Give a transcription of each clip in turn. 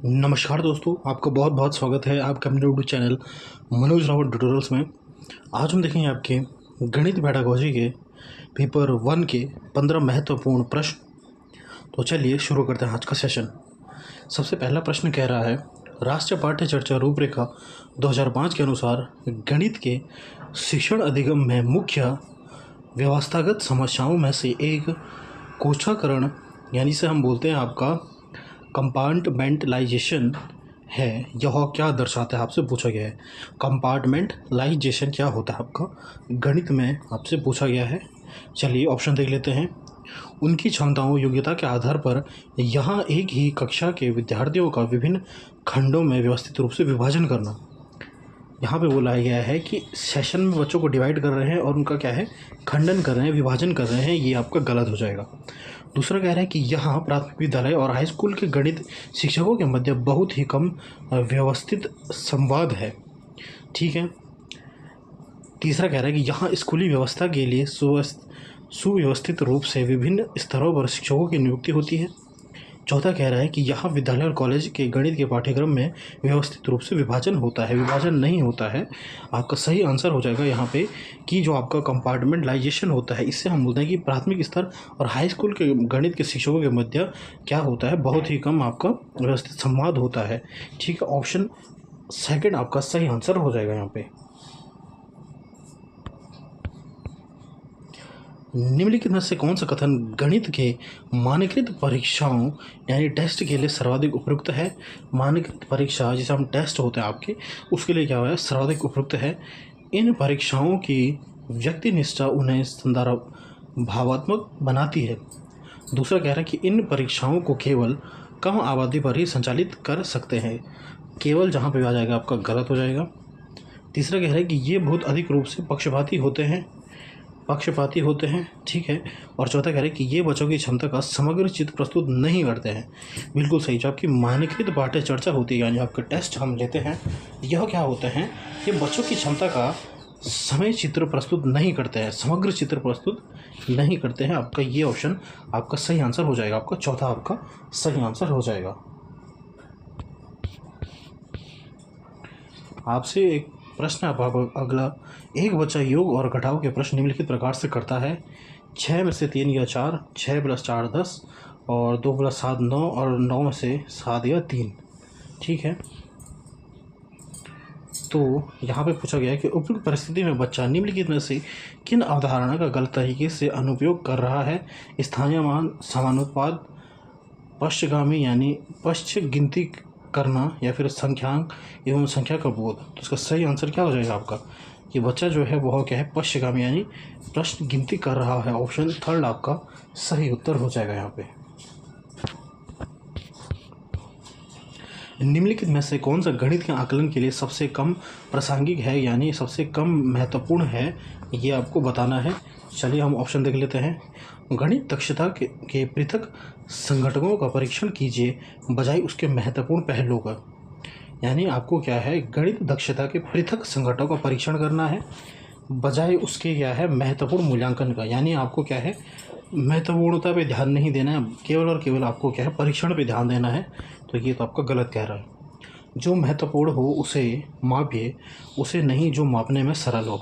नमस्कार दोस्तों, आपका बहुत बहुत स्वागत है आपके अपने YouTube channel Manoj Rawat tutorials में। आज हम देखेंगे आपके गणित पेडागोजी के पेपर 1 के 15 महत्वपूर्ण प्रश्न। तो चलिए शुरू करते हैं आज का सेशन। सबसे पहला प्रश्न कह रहा है, राष्ट्रीय पाठ्य चर्चा रूपरेखा 2005 के अनुसार गणित के शिक्षण अधिगम में मुख्य व्यवस्थागत समस्याओं में से एक कोष्ठाकरण यानी से हम बोलते हैं आपका कंपार्टमेंटलाइजेशन है। यह क्या दर्शाता है, आपसे पूछा गया है। कंपार्टमेंटलाइजेशन क्या होता है आपका गणित में आपसे पूछा गया है। चलिए ऑप्शन देख लेते हैं। उनकी क्षमताओं योग्यता के आधार पर यहाँ एक ही कक्षा के विद्यार्थियों का विभिन्न खंडों में व्यवस्थित रूप से विभाजन करना। यहाँ पे बोला गया है कि सेशन में बच्चों को डिवाइड कर रहे हैं और उनका क्या है, खंडन कर रहे हैं, विभाजन कर रहे हैं। ये आपका गलत हो जाएगा। दूसरा कह रहा है कि यहाँ प्राथमिक विद्यालय और हाई स्कूल के गणित शिक्षकों के मध्य बहुत ही कम व्यवस्थित संवाद है। ठीक है। तीसरा कह रहा है कि यहाँ स्कूली व्यवस्था के लिए सुव्यवस्थित रूप से विभिन्न स्तरों पर शिक्षकों की नियुक्ति होती है। चौथा कह रहा है कि यहाँ विद्यालय और कॉलेज के गणित के पाठ्यक्रम में व्यवस्थित रूप से विभाजन होता है, विभाजन नहीं होता है। आपका सही आंसर हो जाएगा यहाँ पे कि जो आपका कंपार्टमेंटलाइजेशन होता है, इससे हम बोलते हैं कि प्राथमिक स्तर और हाई स्कूल के गणित के शिक्षकों के मध्य क्या होता है, बहुत ही कम आपका व्यवस्थित संवाद होता है। ठीक है, ऑप्शन सेकंड आपका सही आंसर हो जाएगा यहाँ पे। निम्नलिखित में से कौन सा कथन गणित के मानकीकृत परीक्षाओं यानी टेस्ट के लिए सर्वाधिक उपयुक्त है। मानकीकृत परीक्षा जिसे हम टेस्ट होते हैं आपके, उसके लिए क्या हुआ है, सर्वाधिक उपयुक्त है। इन परीक्षाओं की व्यक्तिनिष्ठा उन्हें संदर्भात्मक बनाती है। दूसरा कह रहा है कि इन परीक्षाओं को केवल कम आबादी पर ही संचालित कर सकते हैं। केवल जहाँ पे आ जाएगा आपका गलत हो जाएगा। तीसरा कह रहा है कि ये बहुत अधिक रूप से पक्षपाती होते हैं। ठीक है। और चौथा कह रहे हैं कि ये बच्चों की क्षमता का समग्र चित्र प्रस्तुत नहीं करते हैं। बिल्कुल सही। जो आपकी मानकीकृत पाठ्य चर्चा होती है यानी आपके टेस्ट हम लेते हैं, यह क्या होते हैं, ये बच्चों की क्षमता का समय चित्र प्रस्तुत नहीं करते हैं, समग्र चित्र प्रस्तुत नहीं करते हैं। आपका ये ऑप्शन आपका सही आंसर हो जाएगा। आपका चौथा आपका सही आंसर हो जाएगा। आपसे एक प्रश्न आप अगला, एक बच्चा योग और घटाव के प्रश्न निम्नलिखित प्रकार से करता है। 6 में से 3 या 4, 6 + 4 10 और 2 + 7 9 और 9 में से 7 या 3। ठीक है। तो यहाँ पे पूछा गया है कि उपयुक्त परिस्थिति में बच्चा निम्नलिखित में से किन अवधारणा का गलत तरीके से अनुपयोग कर रहा है। स्थानीय मान, समानुपात, पश्चगामी यानी पश्च गिनती करना, या फिर संख्यांक एवं संख्या का बोध। तो इसका सही आंसर क्या हो जाएगा आपका, कि बच्चा जो है वह क्या है, पश्चगामी यानी प्रश्न गिनती कर रहा है। ऑप्शन थर्ड आपका सही उत्तर हो जाएगा यहाँ पे। निम्नलिखित में से कौन सा गणित के आकलन के लिए सबसे कम प्रासंगिक है यानी सबसे कम महत्वपूर्ण है, ये आपको बताना है। चलिए हम ऑप्शन देख लेते हैं। गणित दक्षता के पृथक संघटकों का परीक्षण कीजिए बजाय उसके महत्वपूर्ण पहलुओं का। यानी आपको क्या है, गणित दक्षता के पृथक संघटकों का परीक्षण करना है बजाय उसके क्या है, महत्वपूर्ण मूल्यांकन का। यानी आपको क्या है, महत्वपूर्णता पे ध्यान नहीं देना है, केवल और केवल आपको क्या है, परीक्षण पे ध्यान देना है। तो ये तो आपका गलत कह रहा है। जो महत्वपूर्ण हो उसे मापिए, उसे नहीं जो मापने में सरल हो।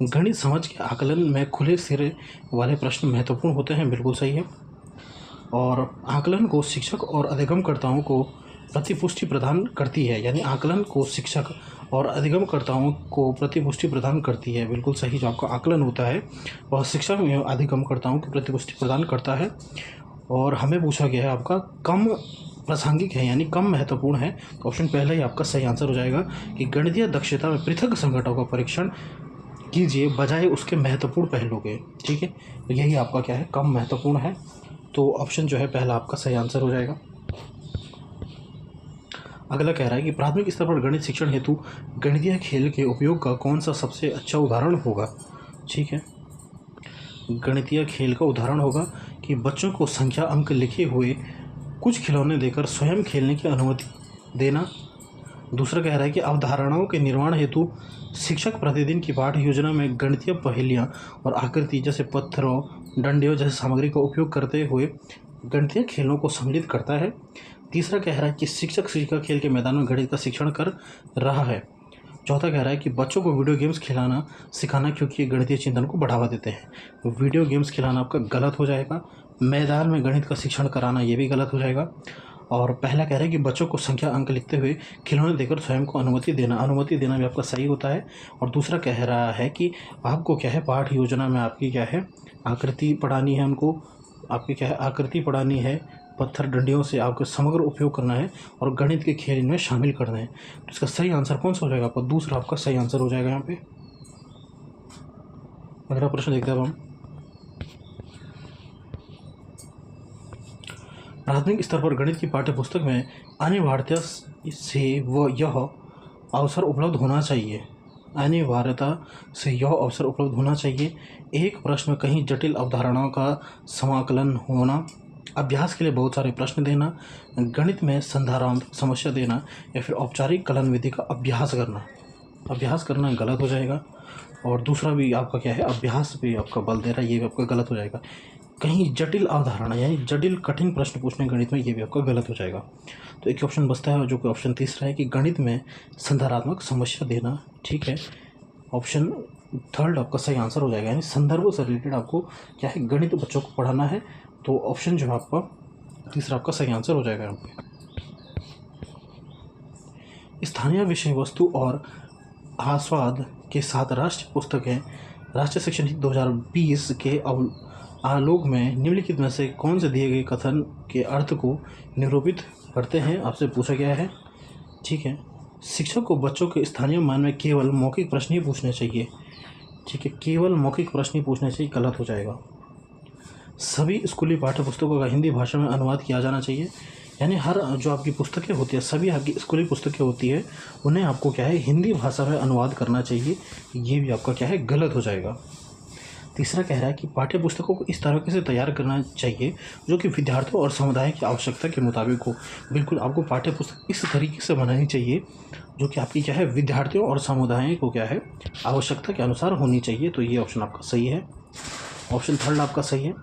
गणित समझ के आकलन में खुले सिरे वाले प्रश्न महत्वपूर्ण होते हैं। बिल्कुल सही है। और आकलन को शिक्षक और अधिगमकर्ताओं को प्रतिपुष्टि प्रदान करती है। यानी आकलन को शिक्षक और अधिगमकर्ताओं को प्रतिपुष्टि प्रदान करती है। बिल्कुल सही। जो आपका आकलन होता है वह शिक्षक एवं अधिगमकर्ताओं को प्रतिपुष्टि प्रदान करता है। और हमें पूछा गया है आपका कम प्रासंगिक है यानी कम महत्वपूर्ण है। तो ऑप्शन पहला ही आपका सही आंसर हो जाएगा कि गणितीय दक्षता में पृथक संघटकों का परीक्षण कीजिए बजाय उसके महत्वपूर्ण पहलू के। ठीक है। तो यही आपका क्या है, कम महत्वपूर्ण है। तो ऑप्शन जो है पहला आपका सही आंसर हो जाएगा। अगला कह रहा है कि प्राथमिक स्तर पर गणित शिक्षण हेतु गणितीय खेल के उपयोग का कौन सा सबसे अच्छा उदाहरण होगा। ठीक है। गणितीय खेल का उदाहरण होगा कि बच्चों को संख्या अंक लिखे हुए कुछ खिलौने देकर स्वयं खेलने की अनुमति देना। दूसरा कह रहा है कि अवधारणाओं के निर्माण हेतु शिक्षक प्रतिदिन की पाठ योजना में गणितीय पहेलियाँ और आकृति जैसे पत्थरों, डंडियों जैसे सामग्री का उपयोग करते हुए गणितीय खेलों को सम्मिलित करता है। तीसरा कह रहा है कि शिक्षक शिक्षिका खेल के मैदान में गणित का शिक्षण कर रहा है। चौथा कह रहा है कि बच्चों को वीडियो गेम्स खिलाना सिखाना क्योंकि ये गणितीय चिंतन को बढ़ावा देते हैं। तो वीडियो गेम्स खिलाना आपका गलत हो जाएगा। मैदान में गणित का शिक्षण कराना ये भी गलत हो जाएगा। और पहला कह रहा है कि बच्चों को संख्या अंक लिखते हुए खिलौने देकर स्वयं को अनुमति देना भी आपका सही होता है। और दूसरा कह रहा है कि आपको क्या है, पाठ योजना में आपकी क्या है, आकृति पढ़ानी है उनको, आपकी क्या है, आकृति पढ़ानी है, पत्थर डंडियों से आपको समग्र उपयोग करना है और गणित के खेल इनमें शामिल करना है। तो इसका सही आंसर कौन सा हो जाएगा आपका? दूसरा आपका सही आंसर हो जाएगा यहाँ पे। अगला प्रश्न देखते हैं अब हम। प्राथमिक स्तर पर गणित की पाठ्य पुस्तक में अनिवार्यता से यह अवसर उपलब्ध होना चाहिए। अनिवार्यता से यह अवसर उपलब्ध होना चाहिए। एक प्रश्न में कहीं जटिल अवधारणाओं का समाकलन होना, अभ्यास के लिए बहुत सारे प्रश्न देना, गणित में संधारांत समस्या देना, या फिर औपचारिक कलन विधि का अभ्यास करना। अभ्यास करना गलत हो जाएगा। और दूसरा भी आपका क्या है, अभ्यास भी आपका बल दे रहा है, ये भी आपका गलत हो जाएगा। कहीं जटिल अवधारणा यानी जटिल कठिन प्रश्न पूछने गणित में, ये भी आपका गलत हो जाएगा। तो एक ऑप्शन बचता है जो कि ऑप्शन तीसरा है कि गणित में संधारात्मक समस्या देना। ठीक है, ऑप्शन थर्ड आपका सही आंसर हो जाएगा। यानी संदर्भ से रिलेटेड आपको क्या है, गणित बच्चों को पढ़ाना है। तो ऑप्शन जो है आपका तीसरा आपका सही आंसर हो जाएगा यहाँ पे। स्थानीय विषय वस्तु और आस्वाद के साथ राष्ट्रीय पुस्तकें राष्ट्रीय शिक्षा नीति 2020 के आलोक में निम्नलिखित में से कौन से दिए गए कथन के अर्थ को निरूपित करते हैं, आपसे पूछा गया है। ठीक है, शिक्षक को बच्चों के स्थानीय मान में केवल मौखिक प्रश्न ही पूछने चाहिए। ठीक है, केवल मौखिक प्रश्न ही पूछने चाहिए, गलत हो जाएगा। सभी स्कूली पाठ्य पुस्तकों का हिंदी भाषा में अनुवाद किया जाना चाहिए। यानी हर जो आपकी पुस्तकें होती है, सभी आपकी स्कूली पुस्तकें होती है, उन्हें आपको क्या है, हिंदी भाषा में अनुवाद करना चाहिए। ये भी आपका क्या है, गलत हो जाएगा। तीसरा कह रहा है कि पाठ्य पुस्तकों को इस तरीके से तैयार करना चाहिए जो कि विद्यार्थियों और समुदाय की आवश्यकता के मुताबिक हो। बिल्कुल आपको पाठ्य पुस्तक इस तरीके से बनानी चाहिए जो कि आपकी क्या है, विद्यार्थियों और समुदाय को क्या है, आवश्यकता के अनुसार होनी चाहिए। तो ये ऑप्शन आपका सही है, ऑप्शन थर्ड आपका सही है।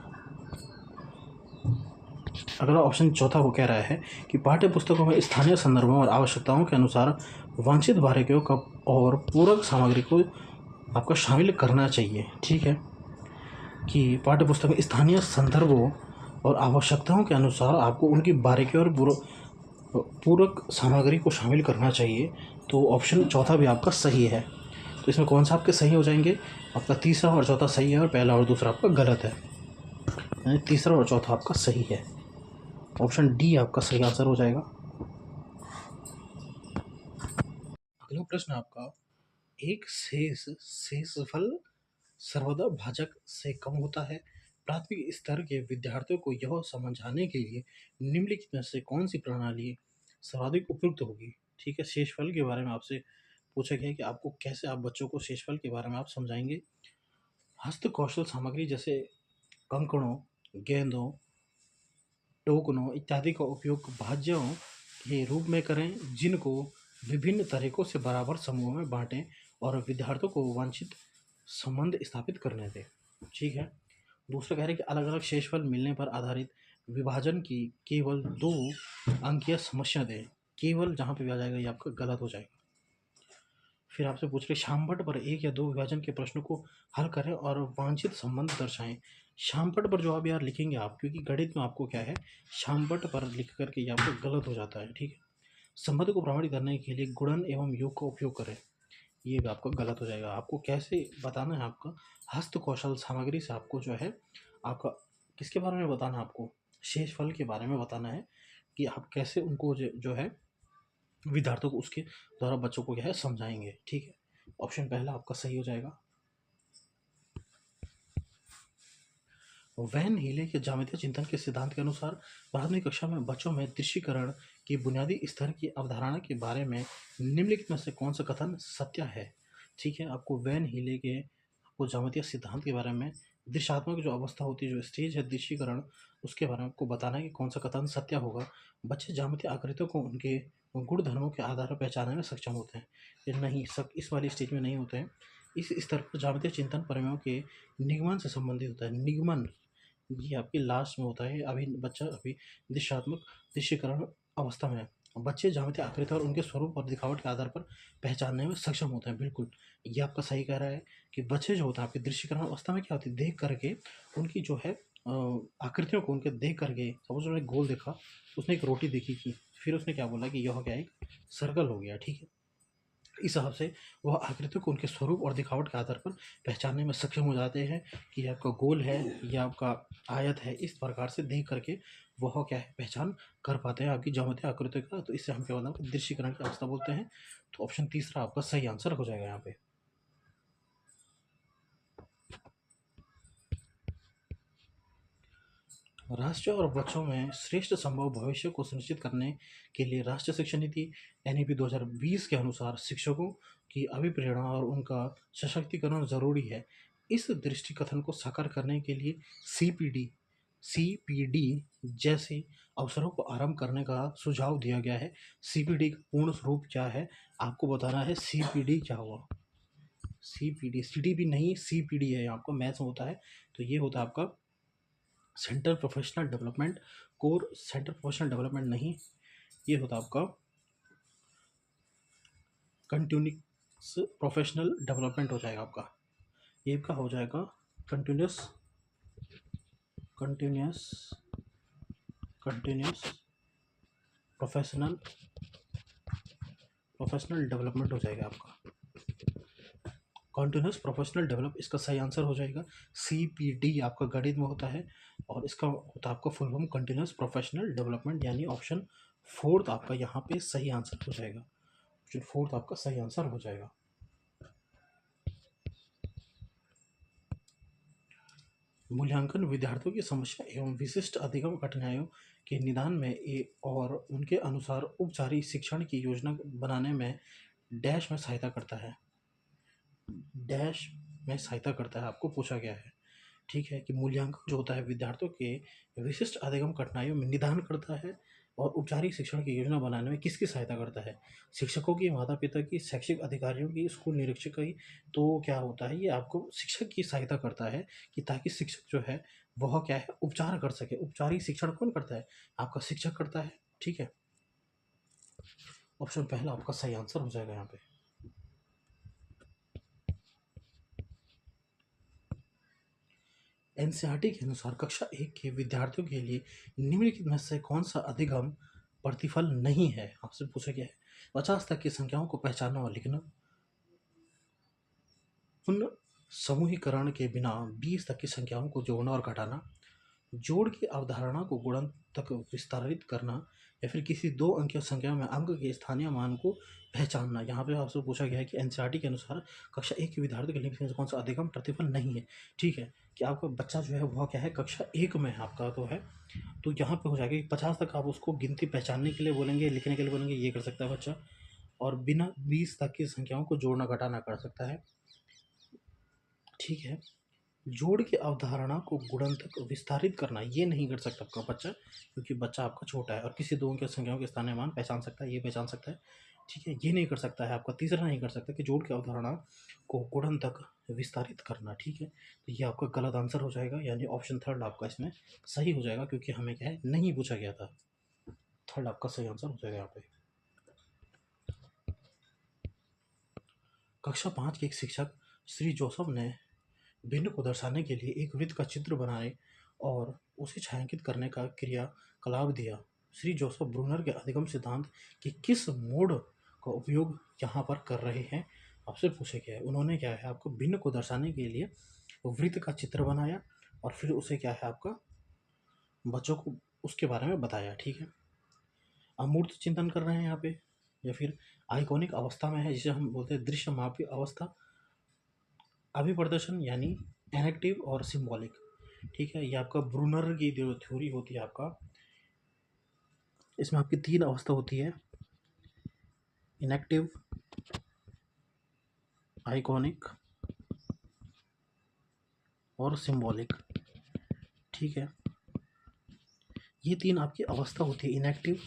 अगला ऑप्शन चौथा वो कह रहा है कि पाठ्य पुस्तकों में स्थानीय संदर्भों और आवश्यकताओं के अनुसार वांछित बारीकियों का और पूरक सामग्री को आपको शामिल करना चाहिए। ठीक है, कि पाठ्य पुस्तक में स्थानीय संदर्भों और आवश्यकताओं के अनुसार आपको उनकी बारीकियों और पूरक सामग्री को शामिल करना चाहिए। तो ऑप्शन चौथा भी आपका सही है। तो इसमें कौन सा आपके सही हो जाएंगे? आपका तीसरा और चौथा सही है और पहला और दूसरा आपका गलत है। यानी तीसरा और चौथा आपका सही है। ऑप्शन डी आपका सही आंसर हो जाएगा। अगला प्रश्न आपका, एक शेषफल सर्वदा भाजक से कम होता है। प्राथमिक स्तर के विद्यार्थियों को यह समझाने के लिए निम्नलिखित में से कौन सी प्रणाली सर्वाधिक उपयुक्त होगी? ठीक है, शेषफल के बारे में आपसे पूछा गया है कि आपको कैसे आप बच्चों को शेषफल के बारे में आप समझाएंगे। हस्त कौशल सामग्री जैसे कंकड़ों, गेंदों, टोकनों इत्यादि का उपयोग भाज्यों के रूप में करें, जिनको विभिन्न तरीकों से बराबर समूहों में बांटें और विद्यार्थियों को वांछित संबंध स्थापित करने दें। ठीक है, दूसरा कह रहे हैं कि अलग अलग शेषफल मिलने पर आधारित विभाजन की केवल 2 अंकीय समस्या दें। केवल जहाँ पे भी आ जाएगा ये आपका गलत हो जाएगा। फिर आपसे पूछ रहे शामपट पर 1 या 2 विभाजन के प्रश्नों को हल करें और वांछित संबंध दर्शाएं। शामपट पर जवाब यार लिखेंगे आप, क्योंकि गणित में आपको क्या है, शामपट पर लिख करके ये आपको गलत हो जाता है। ठीक है, संबंध को प्रमाणित करने के लिए गुणन एवं योग का उपयोग करें। ये भी आपका गलत हो जाएगा। आपको कैसे बताना है, आपका हस्त कौशल सामग्री से आपको जो है, आपका किसके बारे में बताना है, आपको शेषफल के बारे में बताना है कि आप कैसे उनको जो है विद्यार्थियों को उसके द्वारा बच्चों को क्या है समझाएंगे। ठीक है, ऑप्शन पहला आपका सही हो जाएगा। वैन हीले के ज्यामितीय चिंतन के सिद्धांत के अनुसार प्राथमिक कक्षा में बच्चों में दृश्यीकरण की बुनियादी स्तर की अवधारणा के बारे में निम्नलिखित में से कौन सा कथन सत्य है? ठीक है, आपको वैन हीले के आपको ज्यामितीय सिद्धांत के बारे में दृश्यात्मक जो अवस्था होती है, जो स्टेज है दृश्यीकरण, उसके बारे में आपको बताना है कि कौन सा कथन सत्य होगा। बच्चे ज्यामितीय आकृतियों को उनके गुण धर्मों के आधार पर पहचानने में सक्षम होते हैं। ये नहीं, सब इस वाली स्टेज में नहीं होते हैं। इस स्तर पर ज्यामितीय चिंतन परिमेयों के निगमन से संबंधित होता है। निगमन ये आपके लास्ट में होता है। अभी बच्चा अभी दृश्यात्मक दृश्यकरण अवस्था में बच्चे ज्यामितीय आकृति और उनके स्वरूप और दिखावट के आधार पर पहचानने में सक्षम होते हैं। बिल्कुल, ये आपका सही कह रहा है कि बच्चे जो होता है आपकी दृश्यकरण अवस्था में क्या होती है, देख करके उनकी जो है आकृतियों को उनके देख करके, सपोज उसने गोल देखा, उसने एक रोटी देखी थी, फिर उसने क्या बोला कि यह क्या एक सर्कल हो गया, ठीक है। इस हिसाब से वह आकृतियों को उनके स्वरूप और दिखावट के आधार पर पहचानने में सक्षम हो जाते हैं कि आपका गोल है या आपका आयत है। इस प्रकार से देख करके वह क्या है पहचान कर पाते हैं आपकी ज्यामितीय आकृतियों का। तो इससे हम क्या बोलते हैं, दृश्यीकरण की अवस्था बोलते हैं। तो ऑप्शन तीसरा आपका सही आंसर हो जाएगा यहाँ पे। राष्ट्र और बच्चों में श्रेष्ठ संभव भविष्य को सुनिश्चित करने के लिए राष्ट्रीय शिक्षा नीति एनईपी 2020 के अनुसार शिक्षकों की अभिप्रेरणा और उनका सशक्तिकरण जरूरी है। इस दृष्टिकथन को साकार करने के लिए सीपीडी जैसे अवसरों को आरंभ करने का सुझाव दिया गया है। सीपीडी का पूर्ण स्वरूप क्या है आपको बताना है। सीपीडी क्या हुआ, सीपीडी सीडीपी नहीं, सीपीडी है, आपका मैथ्स में होता है। तो ये होता है आपका central professional development core, central professional development नहीं, ये होता आपका कंटिन्यूस प्रोफेशनल डेवलपमेंट हो जाएगा आपका। ये का हो जाएगा continuous continuous continuous professional development हो जाएगा आपका। कॉन्टिन्यूस प्रोफेशनल डेवलप इसका सही आंसर हो जाएगा। सीपीडी आपका गणित में होता है और इसका होता है आपका full form continuous professional development, यानी ऑप्शन फोर्थ आपका यहाँ पे सही आंसर हो जाएगा। ऑप्शन फोर्थ आपका सही आंसर हो जाएगा। मूल्यांकन विद्यार्थियों की समस्या एवं विशिष्ट अधिगम कठिनाइयों के निदान में और उनके अनुसार उपचारिक शिक्षण की योजना बनाने में डैश में सहायता करता है। डैश में सहायता करता है, आपको पूछा गया है, ठीक है, कि मूल्यांकन जो होता है विद्यार्थियों के विशिष्ट अधिगम कठिनाइयों में निदान करता है और औपचारिक शिक्षण की योजना बनाने में किसकी सहायता करता है, शिक्षकों की, माता पिता की, शैक्षिक अधिकारियों की, स्कूल निरीक्षक की। तो क्या होता है, ये आपको शिक्षक की सहायता करता है कि ताकि शिक्षक जो है वह क्या है उपचार कर सके। औपचारिक शिक्षण कौन करता है, आपका शिक्षक करता है, ठीक है। ऑप्शन पहला आपका सही आंसर हो जाएगा यहाँ पे। एनसीईआरटी के अनुसार कक्षा 1 के विद्यार्थियों के लिए निम्नलिखित में से कौन सा अधिगम प्रतिफल नहीं है, आपसे पूछा गया है। 50 तक की संख्याओं को पहचानना और लिखना, उन समूहीकरण के बिना 20 तक की संख्याओं को जोड़ना और घटाना, जोड़ की अवधारणा को गुणन तक विस्तारित करना, या फिर किसी 2 अंकीय संख्या में अंक के स्थानीय मान को पहचानना। यहाँ पे आपसे पूछा गया है कि एनसीईआरटी के अनुसार कक्षा 1 के विद्यार्थी के लिए कौन सा अधिगम प्रतिफल नहीं है, ठीक है, कि आपका बच्चा जो है वह क्या है कक्षा 1 में आपका तो है। तो यहाँ पे हो जाएगा कि 50 तक आप उसको गिनती पहचानने के लिए बोलेंगे, लिखने के लिए बोलेंगे, ये कर सकता है बच्चा, और बिना 20 तक की संख्याओं को जोड़ना घटाना कर सकता है, ठीक है। जोड़ की अवधारणा को गुणन तक विस्तारित करना ये नहीं कर सकता आपका बच्चा, क्योंकि बच्चा आपका छोटा है, और किसी 2 अंकीय संख्याओं के स्थानीय मान पहचान सकता है, ये पहचान सकता है, ठीक है। ये नहीं कर सकता है आपका तीसरा, नहीं कर सकता कि जोड़ की अवधारणा को गुणन तक विस्तारित करना, ठीक है। तो ये आपका गलत आंसर हो जाएगा, यानी ऑप्शन थर्ड आपका इसमें सही हो जाएगा, क्योंकि हमें क्या है नहीं पूछा गया था। थर्ड आपका सही आंसर हो जाएगा यहाँ पे। कक्षा 5 के एक शिक्षक श्री जोसेफ ने भिन्न को दर्शाने के लिए एक वृत्त का चित्र बनाए और उसे छायांकित करने का क्रियाकलाप दिया। श्री जोसेफ ब्रूनर के अधिगम सिद्धांत के किस मोड का उपयोग यहाँ पर कर रहे हैं, आपसे पूछा गया है। उन्होंने क्या है आपको भिन्न को दर्शाने के लिए वृत्त का चित्र बनाया और फिर उसे क्या है आपका बच्चों को उसके बारे में बताया, ठीक है। अमूर्त चिंतन कर रहे हैं यहाँ पे, या फिर आइकॉनिक अवस्था में है, जिसे हम बोलते हैं दृश्यमापी अवस्था, अभिप्रदर्शन यानी एनेक्टिव और सिंबॉलिक, ठीक है। ये आपका ब्रूनर की जो थ्योरी होती है आपका, इसमें आपकी 3 अवस्था होती है, इनेक्टिव, आइकॉनिक और सिंबॉलिक, ठीक है। ये 3 आपकी अवस्था होती है, इनेक्टिव,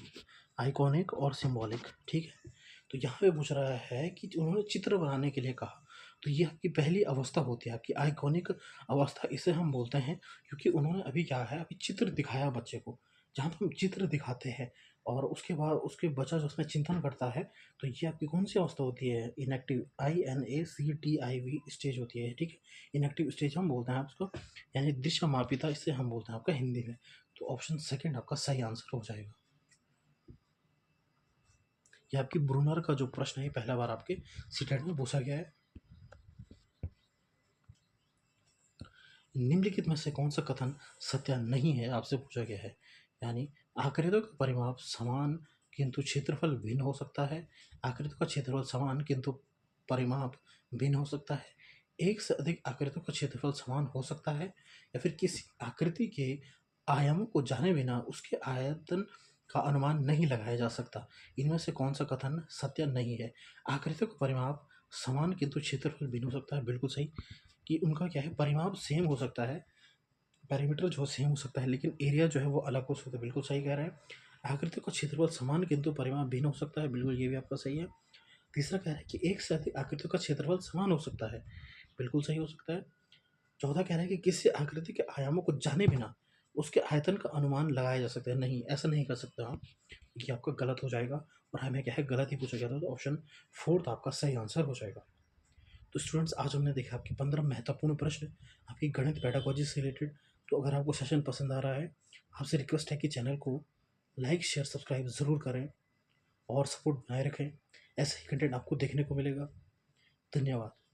आइकॉनिक और सिंबॉलिक, ठीक है। तो यहाँ पे पूछ रहा है कि उन्होंने चित्र बनाने के लिए कहा, तो ये आपकी पहली अवस्था होती है, आपकी आइकॉनिक अवस्था इसे हम बोलते हैं, क्योंकि उन्होंने अभी क्या है अभी चित्र दिखाया बच्चे को। जहाँ पर हम चित्र दिखाते हैं और उसके बाद उसके बचा जो उसमें चिंतन करता है, तो ये आपकी कौन सी अवस्था होती है? इनएक्टिव, INACTIV स्टेज होती है, ठीक है। इनएक्टिव स्टेज हम बोलते हैं आप उसको, यानी दृश्य मापिता इससे हम बोलते हैं आपका हिंदी में। तो ऑप्शन सेकंड आपका सही आंसर हो जाएगा। ये आपकी ब्रूनर का जो प्रश्न है पहला बार आपके सीटेट में पूछा गया है। निम्नलिखित में से कौन सा कथन सत्य नहीं है, आपसे पूछा गया है। यानी आकृतियों का परिमाप समान किंतु क्षेत्रफल भिन्न हो सकता है। आकृतियों का क्षेत्रफल समान किंतु परिमाप भिन्न हो सकता है। एक से अधिक आकृतियों का क्षेत्रफल समान हो सकता है, या फिर किसी आकृति के आयामों को जाने बिना उसके आयतन का अनुमान नहीं लगाया जा सकता। इनमें से कौन सा कथन सत्य नहीं है? आकृतियों का परिमाप समान किंतु क्षेत्रफल भिन्न हो सकता है, बिल्कुल सही। कि उनका क्या है, परिमाप सेम हो सकता है, पैरामीटर जो सेम हो सकता है, लेकिन एरिया जो है वो अलग हो सकता है, बिल्कुल सही कह रहे हैं। आकृति का क्षेत्रफल समान किंतु परिमाप भिन्न हो सकता है, बिल्कुल ये भी आपका सही है। तीसरा कह रहा है कि एक से अधिक आकृतियों का क्षेत्रफल समान हो सकता है, बिल्कुल सही हो सकता है। चौथा कह रहा है कि किसी आकृति के आयामों को जाने बिना उसके आयतन का अनुमान लगाया जा सकता है। नहीं, ऐसा नहीं कर सकते आप, ये आपका गलत हो जाएगा, और हमें क्या है, गलत ही पूछा गया था, तो ऑप्शन फोर्थ आपका सही आंसर हो जाएगा। तो स्टूडेंट्स, आज हमने देखा आपके 15 महत्वपूर्ण प्रश्न आपकी गणित पेडागोजी से रिलेटेड। तो अगर आपको सेशन पसंद आ रहा है, आपसे रिक्वेस्ट है कि चैनल को लाइक शेयर सब्सक्राइब ज़रूर करें और सपोर्ट बनाए रखें। ऐसे ही कंटेंट आपको देखने को मिलेगा। धन्यवाद।